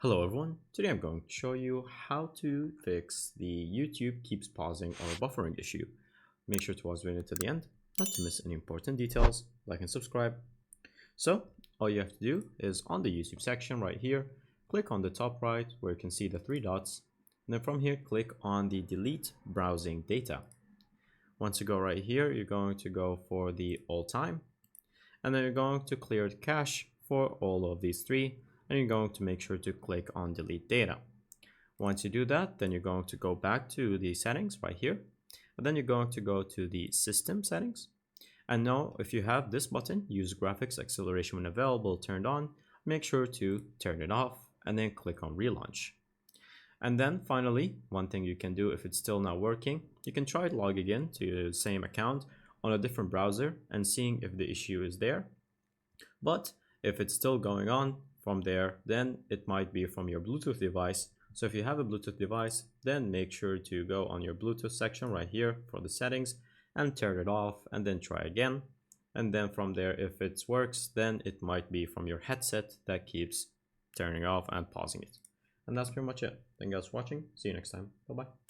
Hello everyone, today I'm going to show you how to fix the YouTube keeps pausing or buffering issue. Make sure to watch the video to the end, not to miss any important details, like and subscribe. So all you have to do is on the YouTube section right here, click on the top right where you can see the three dots, and then from here click on the delete browsing data. Once you go right here, you're going to go for the all time, and then you're going to clear the cache for all of these three, and you're going to make sure to click on delete data. Once you do that, then you're going to go back to the settings right here, and then you're going to go to the system settings. And now if you have this button, use graphics acceleration when available turned on, make sure to turn it off and then click on relaunch. And then finally, one thing you can do if it's still not working, you can try logging in to the same account on a different browser and seeing if the issue is there. But if it's still going on from there, then it might be from your Bluetooth device. So if you have a Bluetooth device, then make sure to go on your Bluetooth section right here for the settings and turn it off and then try again. And then from there, if it works, then it might be from your headset that keeps turning off and pausing it. And that's pretty much it. Thank you guys for watching. See you next time. Bye-bye.